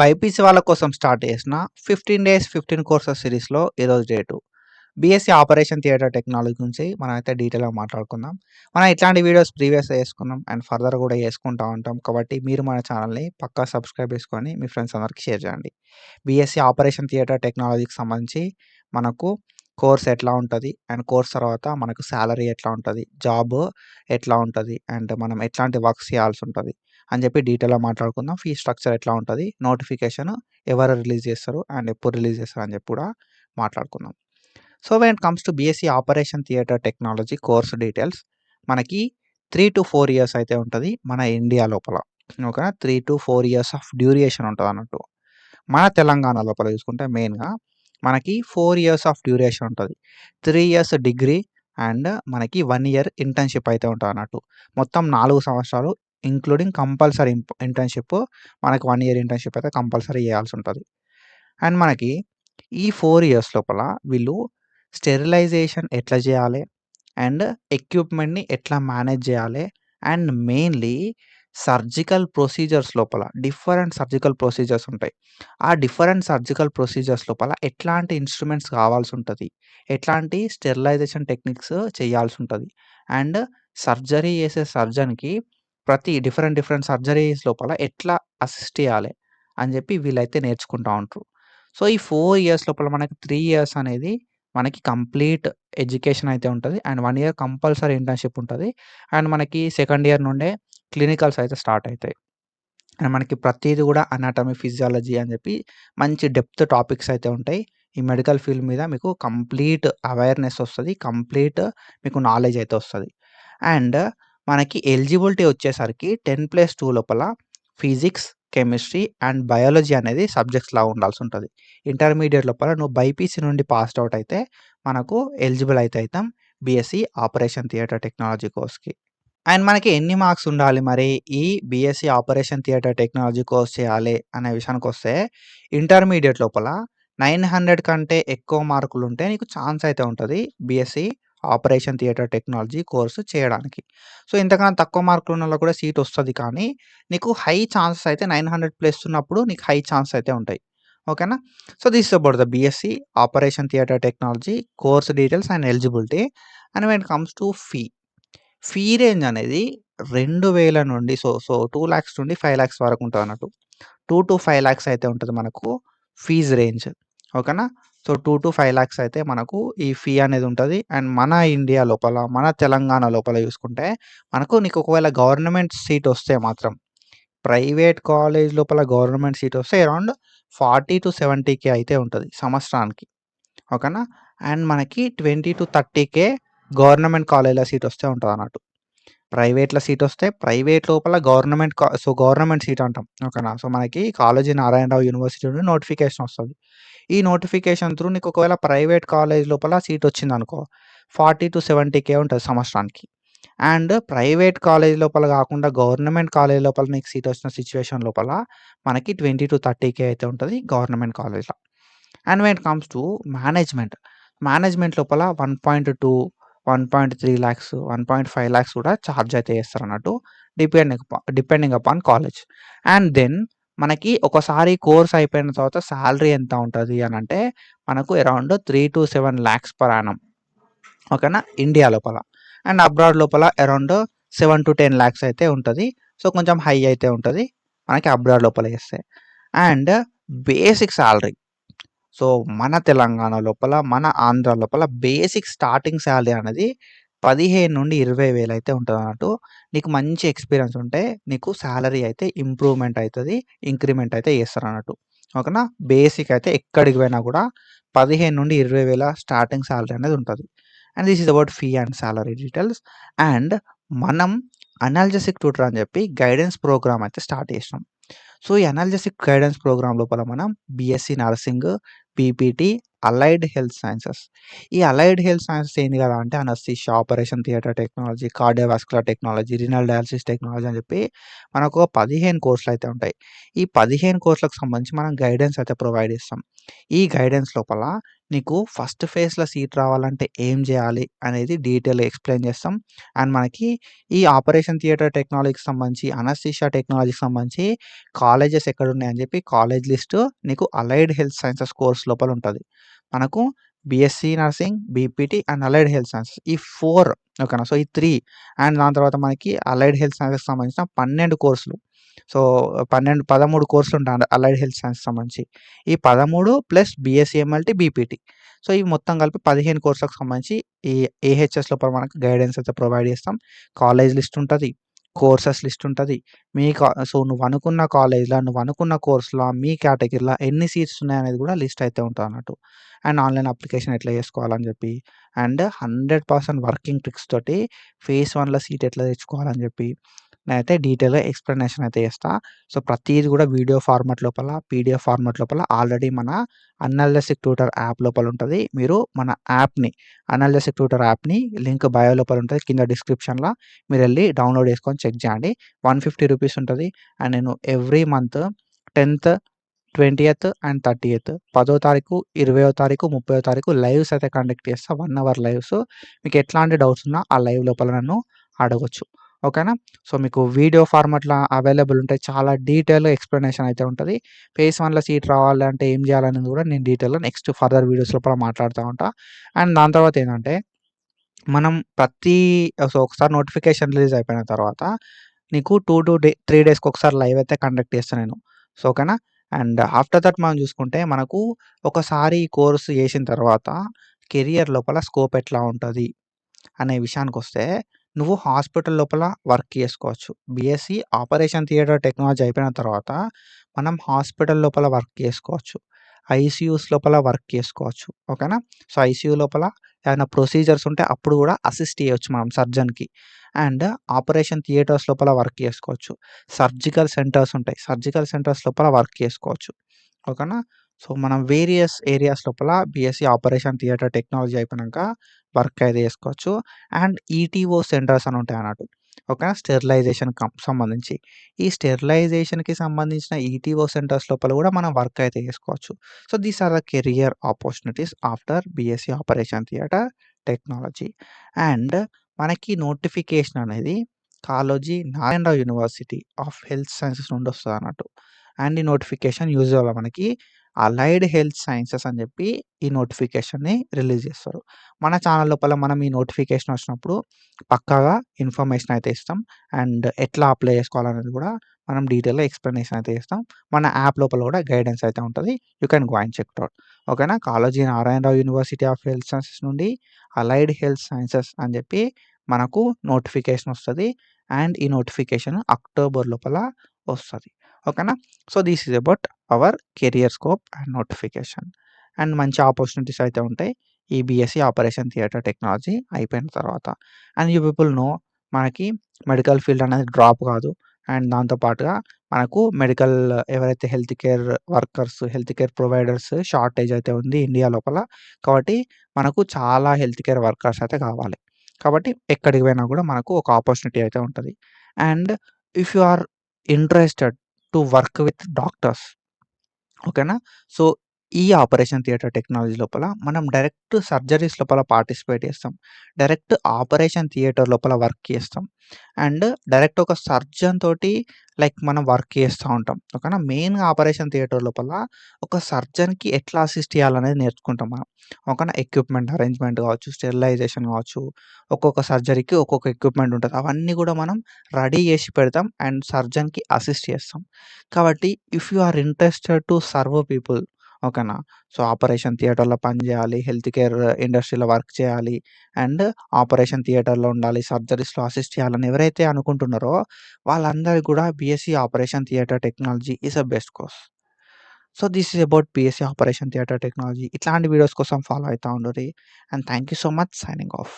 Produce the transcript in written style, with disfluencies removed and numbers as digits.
BiPC వాళ్ళ కోసం start చేసిన 15 డేస్ 15 కోర్సెస్ సిరీస్‌లో ఈరోజు day 2. BSc operation theatre technology గురించి మనమైతే డీటెయిల్‌గా మాట్లాడుకుందాం. మనం ఇట్లాంటి వీడియోస్ ప్రీవియస్‌గా చేసుకున్నాం అండ్ ఫర్దర్ కూడా చేసుకుంటా ఉంటాం. కాబట్టి మీరు మన ఛానల్‌ని పక్కా సబ్స్క్రైబ్ చేసుకొని మీ ఫ్రెండ్స్ అందరికి షేర్ చేయండి. బీఎస్సీ ఆపరేషన్ థియేటర్ టెక్నాలజీకి సంబంధించి మనకు కోర్స్ ఎట్లా ఉంటది? అండ్ కోర్స్ తర్వాత మనకు సాలరీ ఎట్లా ఉంటది? జాబ్ ఎట్లా ఉంటది? అండ్ మనం ఎట్లాంటి వర్క్స్ చేయాల్సి ఉంటది? అని చెప్పి డీటెయిల్‌గా మాట్లాడుకుందాం. ఫీ స్ట్రక్చర్ ఎట్లా ఉంటది? నోటిఫికేషన్ ఎవరు రిలీజ్ చేస్తారు? అండ్ ఎప్పుడు రిలీజ్ చేస్తారు? అని చెప్పి కూడా మాట్లాడుకుందాం. So, when it comes to BSc operation theatre technology course details మనకి 3-4 ఇయర్స్ అయితే ఉంటది మన ఇండియా లోపల. ఓకేనా? 3-4 ఇయర్స్ ఆఫ్ డ్యూరేషన్ ఉంటదన్నట్టు. మన తెలంగాణ లోపల చూసుకుంటే మెయిన్‌గా మనకి 4 ఇయర్స్ ఆఫ్ డ్యూరేషన్ ఉంటది. 3 ఇయర్స్ డిగ్రీ అండ్ మనకి 1 ఇయర్ ఇంటర్న్‌షిప్ అయితే ఉంటదన్నట్టు. మొత్తం 4 సంవత్సరాలు ఇంక్లూడింగ్ కంపల్సరీ ఇంటర్న్‌షిప్ మనకి 1 ఇయర్ ఇంటర్న్‌షిప్ అయితే కంపల్సరీ చేయాల్సుంటది. అండ్ మనకి ఈ 4 ఇయర్స్ లోపల వీళ్ళు స్టెరిలైజేషన్ ఎట్లా చేయాలి? అండ్ ఎక్విప్‌మెంట్‌ని ఎట్లా మేనేజ్ చేయాలి? అండ్ మెయిన్‌లీ సర్జికల్ ప్రొసీజర్స్ లోపల డిఫరెంట్ సర్జికల్ ప్రొసీజర్స్ ఉంటాయి. ఆ డిఫరెంట్ సర్జికల్ ప్రొసీజర్స్ లోపల ఎట్లాంటి ఇన్‌స్ట్రుమెంట్స్ కావాల్సుంటది? ఎట్లాంటి స్టెరిలైజేషన్ టెక్నిక్స్ చేయాల్సుంటది? అండ్ సర్జరీ చేసే సర్జన్‌కి ప్రతి డిఫరెంట్ సర్జరీస్ లోపల ఎట్లా అసిస్ట్ చేయాలి? అని చెప్పి వీళ్ళైతే నేర్చుకుంటా ఉంటారు. సో, ఈ 4 ఇయర్స్ లోపల మనకి 3 ఇయర్స్ అనేది మనకి కంప్లీట్ ఎడ్యుకేషన్ అయితే ఉంటది. అండ్ 1 ఇయర్ కంపల్సరీ ఇంటర్న్‌షిప్ ఉంటది. అండ్ మనకి సెకండ్ ఇయర్ నుండే క్లినికల్స్ అయితే స్టార్ట్ అయితాయి. అండ్ మనకి ప్రతీది కూడా అనాటమీ, ఫిజియాలజీ అని చెప్పి మంచి డెప్త్ టాపిక్స్ అయితే ఉంటాయి. ఈ మెడికల్ ఫీల్డ్ మీద మీకు కంప్లీట్ అవేర్‌నెస్ వస్తది. కంప్లీట్ మీకు నాలెడ్జ్ అయితే వస్తది. అండ్ మనకి ఎలిజిబిలిటీ వచ్చేసరికి 10+2 లోపల ఫిజిక్స్, కెమిస్ట్రీ అండ్ బయాలజీ అనేది సబ్జెక్ట్స్‌లా ఉండాల్సుంటది. ఇంటర్మీడియేట్ లోపల నువ్వు బైపీసీ నుండి పాస్డ్ ఔట్ అయితే మనకు ఎలిజిబుల్ అయితే అయితాం బీఎస్సీ ఆపరేషన్ థియేటర్ టెక్నాలజీ కోర్స్‌కి. అండ్ మనకి ఎన్ని మార్క్స్ ఉండాలి మరి ఈ BSc operation theatre technology course చేయాలి అనే విషయానికొస్తే ఇంటర్మీడియేట్ లోపల 900 కంటే ఎక్కువ మార్కులుంటే నీకు ఛాన్స్ అయితే ఉంటది BSc operation theatre technology course చేయడానికి. సో, ఇంతకన్నా తక్కువ మార్కులు ఉన్నోళ్ళకి కూడా సీట్ వస్తది. కానీ నీకు హై ఛాన్సెస్ అయితే 900 ప్లస్ ఉన్నప్పుడు నీకు హై ఛాన్సెస్ అయితే ఉంటాయి. ఓకేనా? So, this is about the BSc operation theatre technology course details and eligibility. And when it comes to fee range అనేది 2000 నుండి సో, 2,00,000 నుండి 5,00,000 వరకు ఉంటదన్నట్టు. 2-5 లాక్స్ అయితే ఉంటది మనకు ఫీజ్ రేంజ్. ఓకేనా? సో, 2-5 లాక్స్ అయితే మనకు ఈ ఫీ అనేది ఉంటది. అండ్ మన ఇండియా లోపల, మన తెలంగాణ లోపల చూసుకుంటే నీకు ఒకవేళ గవర్నమెంట్ సీట్ వస్తే మాత్రం ప్రైవేట్ కాలేజ్ లోపల గవర్నమెంట్ సీట్ వస్తే అరౌండ్ 40-70K అయితే ఉంటది సంవత్సరానికి. ఓకేనా? అండ్ మనకి 20-30K గవర్నమెంట్ కాలేజ్‌లో సీట్ వస్తే ఉంటదన్నట్టు. ప్రైవేట్‌లో సీట్ వస్తే ప్రైవేట్ లోపల గవర్నమెంట్ సీట్ అంటాం. ఓకేనా? సో, మనకి కాళోజీ నారాయణరావు యూనివర్సిటీ నుండి నోటిఫికేషన్ వస్తది. ఈ నోటిఫికేషన్ త్రూ నీకు ఒకవేళ ప్రైవేట్ కాలేజ్ లోపల సీట్ వచ్చిందనుకో 40-70K ఉంటది సంవత్సరానికి. అండ్ ప్రైవేట్ కాలేజ్ లోపల కాకుండా గవర్నమెంట్ కాలేజ్ లోపల నీకు సీట్ వచ్చిన సిట్యుయేషన్ లోపల మనకి 20-30K అయితే ఉంటది గవర్నమెంట్ కాలేజ్‌లో. And when it comes to management లోపల 1.2, 1.3 లాక్స్, 1.5 లాక్స్ కూడా చార్జ్ అయితే చేస్తారన్నట్టు depending upon college. And then మనకి ఒకసారి కోర్స్ అయిపోయిన తర్వాత సాలరీ ఎంత ఉంటది అనంటే మనకు అరౌండ్ 3-7 లాక్స్ పర్ యానమ్. ఓకేనా? ఇండియా లోపల. అండ్ అబ్రాడ్ లోపల అరౌండ్ 7-10 లాక్స్ అయితే ఉంటది. సో, కొంచెం హై అయితే ఉంటది మనకి అబ్రాడ్ లోపల చేస్తే. అండ్ బేసిక్ సాలరీ సో, మన తెలంగాణ లోపల, మన ఆంధ్ర లోపల బేసిక్ స్టార్టింగ్ సాలరీ అనేది 15,000-20,000 అయితే ఉంటదన్నట్టు. నీకు మంచి ఎక్స్‌పీరియన్స్ ఉంటే నీకు సాలరీ అయితే ఇంప్రూవ్‌మెంట్ అయితది. ఇంక్రిమెంట్ అయితే చేస్తారన్నట్టు. ఓకేనా? బేసిక్ అయితే ఎక్కడికి పోయినా కూడా 15,000-20,000 స్టార్టింగ్ సాలరీ అనేది ఉంటది. And this is about fee and salary details. And మనం అనాల్జెసిక్ ట్యూటర్ అని చెప్పి గైడెన్స్ ప్రోగ్రామ్ అయితే స్టార్ట్ చేసినాం. సో, ఈ అనాల్జెసిక్ గైడెన్స్ ప్రోగ్రామ్ లోపల మనం BSc nursing, PPT, allied health sciences. ఈ అలైడ్ హెల్త్ సైన్సెస్ ఏంది కదా అంటే anaesthesia, operation theatre technology, cardiovascular technology, renal dialysis technology అని చెప్పి మనకు 15 కోర్సులు అయితే ఉంటాయి. ఈ 15 కోర్సులకు సంబంధించి మనం గైడెన్స్ అయితే ప్రొవైడ్ చేస్తాం. ఈ గైడెన్స్ లోపల నీకు ఫస్ట్ ఫేజ్‌లో సీట్ రావాలంటే ఏం జేయాలి అనేది డీటెయిల్‌గా ఎక్స్‌ప్లెయిన్ చేస్తాం. అండ్ మనకి ఈ ఆపరేషన్ థియేటర్ టెక్నాలజీకి సంబంధించి, అనస్థీషియా టెక్నాలజీకి సంబంధించి కాలేజెస్ ఎక్కడున్నాయని చెప్పి కాలేజ్ లిస్టు నీకు అలైడ్ హెల్త్ సైన్సెస్ కోర్స్ లోపల ఉంటది. మనకు BSc nursing, BPT and allied health sciences ఈ 4 ఓకేనా. సో, ఈ 3 అండ్ దాని తర్వాత మనకి అలైడ్ హెల్త్ సైన్సెస్‌కి సంబంధించిన 12 కోర్సులు. సో, 13 కోర్సులుంటాయి అలైడ్ హెల్త్ సైన్స్‌కి సంబంధించి. ఈ 13 plus BSc MLT, BPT. So, ఇవి మొత్తం కలిపి 15 కోర్సులకు సంబంధించి ఈ ఏహెచ్ఎస్ లోపల మనకు గైడెన్స్ అయితే ప్రొవైడ్ చేస్తాం. కాలేజ్ లిస్ట్ ఉంటది. కోర్సెస్ లిస్ట్ ఉంటది. సో, నువ్వు అనుకున్న కాలేజ్‌ల, నువ్వు అనుకున్న కోర్స్‌ల, మీ కేటగిరీల ఎన్ని సీట్స్ ఉన్నాయనేది కూడా లిస్ట్ అయితే ఉంటదన్నట్టు. అండ్ ఆన్‌లైన్ అప్లికేషన్ ఎట్లా చేసుకోవాలని చెప్పి, అండ్ 100% వర్కింగ్ ట్రిక్స్ తోటి ఫేజ్ 1లో సీట్ ఎట్లా తెచ్చుకోవాలని చెప్పి నేనైతే డీటెయిల్‌గా ఎక్స్‌ప్లనేషన్ అయితే చేస్తా. సో, ప్రతీది కూడా వీడియో ఫార్మాట్ లోపల, పీడీఎఫ్ ఫార్మాట్ లోపల ఆల్రెడీ మన అనాలిసిస్ ట్యూటర్ యాప్ లోపల ఉంటది. మీరు మన యాప్‌ని అనాలిసిస్ ట్యూటర్ యాప్‌ని లింక్ బయో లోపల ఉంటది. కింద డిస్క్రిప్షన్‌ల మీరెళ్లి డౌన్‌లోడ్ చేసుకొని చెక్ చేయండి. ₹150 ఉంటది. అండ్ నేను ఎవ్రీ మంత్ 10థ్, 20థ్ అండ్ 30థ్ 10వ తారీఖు, 20వ తారీఖు, 30వ తారీఖు లైవ్స్ అయితే కండక్ట్ చేస్తా. 1 అవర్ లైవ్స్. మీకు ఎట్లాంటి డౌట్స్ ఉన్నా ఆ లైవ్ లోపల నన్ను అడగొచ్చు. ఓకేనా. సో, మీకు వీడియో ఫార్మాట్‌ల అవైలబుల్ ఉంటాయి. చాలా డీటెయిల్‌గా ఎక్స్‌ప్లనేషన్ అయితే ఉంటది. ఫేజ్ 1లో సీట్ రావాలంటే ఏం చేయాలనేది కూడా నేను డీటెయిల్‌గా నెక్స్ట్ ఫర్దర్ వీడియోస్ లోపల మాట్లాడుతా ఉంటా. అండ్ దాని తర్వాత ఏందంటే మనం ఒకసారి నోటిఫికేషన్ రిలీజ్ అయిపోయిన తర్వాత నీకు 3 డేస్‌కి ఒకసారి లైవ్ అయితే కండక్ట్ చేస్తా నేను. సో, ఓకేనా. అండ్ ఆఫ్టర్ థట్ మనం చూసుకుంటే మనకు ఒకసారి ఈ కోర్స్ చేసిన తర్వాత కెరియర్ లోపల స్కోప్ ఎట్లా ఉంటది అనే విషయానికొస్తే, నువ్వు హాస్పిటల్ లోపల వర్క్ చేసుకోవచ్చు. బీఎస్సీ ఆపరేషన్ థియేటర్ టెక్నాలజీ అయిపోయిన తర్వాత మనం హాస్పిటల్ లోపల వర్క్ చేసుకోవచ్చు. ఐసీయూస్ లోపల వర్క్ చేసుకోవచ్చు. ఓకేనా. సో, ఐసీయూ లోపల ఏమైనా ప్రొసీజర్స్ ఉంటే అప్పుడు కూడా అసిస్ట్ చేయొచ్చు మనం సర్జన్‌కి. అండ్ ఆపరేషన్ థియేటర్స్ లోపల వర్క్ చేసుకోవచ్చు. సర్జికల్ సెంటర్స్ ఉంటాయి. సర్జికల్ సెంటర్స్ లోపల వర్క్ చేసుకోవచ్చు. ఓకేనా. సో, మనం వేరియస్ ఏరియాస్ లోపల బీఎస్సీ ఆపరేషన్ థియేటర్ టెక్నాలజీ అయిపోయినంక వర్క్ అయితే చేసుకోవచ్చు. అండ్ ఈటీఓ సెంటర్స్ అని ఉంటాయన్నట్టు. ఓకేనా. స్టెరిలైజేషన్ సంబంధించి. ఈ స్టెరిలైజేషన్‌కి సంబంధించిన ఈటీఓ సెంటర్స్ లోపల కూడా మనం వర్క్ అయితే చేసుకోవచ్చు. So, these are the career opportunities after BSc operation theatre technology. And మనకి నోటిఫికేషన్ అనేది Kaloji Narayana Rao university of health sciences నుండి వస్తదన్నట్టు. అండ్ ఈ నోటిఫికేషన్ యూజువల్‌గా మనకి అలైడ్ హెల్త్ సైన్సెస్ అని చెప్పి ఈ నోటిఫికేషన్‌ని రిలీజ్ చేస్తారు. మన ఛానల్ లోపల మనం ఈ నోటిఫికేషన్ వచ్చినప్పుడు పక్కాగా ఇన్ఫర్మేషన్ అయితే ఇస్తాం. అండ్ ఎట్లా అప్లై చేసుకోవాలనేది కూడా మనం డీటెయిల్‌గా ఎక్స్‌ప్లనేషన్ అయితే ఇస్తాం. మన యాప్ లోపల కూడా గైడెన్స్ అయితే ఉంటది. You can go and check it out. ఓకేనా. Kaloji Narayana Rao university of health sciences నుండి అలైడ్ హెల్త్ సైన్సెస్ అని చెప్పి మనకు నోటిఫికేషన్ వస్తది. అండ్ ఈ నోటిఫికేషన్ అక్టోబర్ లోపల వస్తది. ఓకేనా. So, this is about our career scope and notification. And మంచి ఆపర్చునిటీస్ అయితే ఉంటాయి. ఈ బీఎస్సీ ఆపరేషన్ థియేటర్ టెక్నాలజీ అయిపోయిన తర్వాత. అండ్ యూ పీపుల్ నో మనకి మెడికల్ ఫీల్డ్ అనేది డ్రాప్ కాదు. అండ్ దాంతో పాటుగా మనకు ఎవరైతే health care workers, health care providers shortage అయితే ఉంది ఇండియా లోపల. కాబట్టి మనకు చాలా హెల్త్ కేర్ వర్కర్స్ అయితే కావాలి. కాబట్టి ఎక్కడికి పోయినా కూడా మనకు ఒక ఆపర్చునిటీ అయితే ఉంటది. And if you are interested to work with doctors. ఓకేనా. సో, ఈ ఆపరేషన్ థియేటర్ టెక్నాలజీ లోపల మనం డైరెక్ట్ సర్జరీస్ లోపల పార్టిసిపేట్ చేస్తాం. డైరెక్ట్ ఆపరేషన్ థియేటర్ లోపల వర్క్ చేస్తాం. అండ్ డైరెక్ట్ ఒక సర్జన్ తోటి మనం వర్క్ చేస్తా ఉంటాం. ఓకేనా. మెయిన్‌గా ఆపరేషన్ థియేటర్ లోపల ఒక సర్జన్‌కి ఎట్లా అసిస్ట్ చేయాలనేది నేర్చుకుంటాం మనం. ఓకేనా. ఎక్విప్‌మెంట్ అరేంజ్‌మెంట్ కావచ్చు, స్టెరిలైజేషన్ కావచ్చు, ఒక్కొక్క సర్జరీకి ఒక్కొక్క ఎక్విప్‌మెంట్ ఉంటది. అవన్నీ కూడా మనం రెడీ చేసి పెడతాం అండ్ సర్జన్‌కి అసిస్ట్ చేస్తాం. కాబట్టి if you are interested to serve people. ఓకేనా. సో, ఆపరేషన్ థియేటర్‌లో పని చేయాలి, హెల్త్ కేర్ ఇండస్ట్రీలో వర్క్ చేయాలి అండ్ ఆపరేషన్ థియేటర్‌లో ఉండాలి, సర్జరీస్‌లో అసిస్ట్ చేయాలని ఎవరైతే అనుకుంటున్నారో వాళ్ళందరికి కూడా BSc operation theatre technology is a best course. So, this is about BSc operation theatre technology. ఇట్లాంటి వీడియోస్ కోసం ఫాలో అయితా ఉండుర్రి. And thank you so much. Signing of.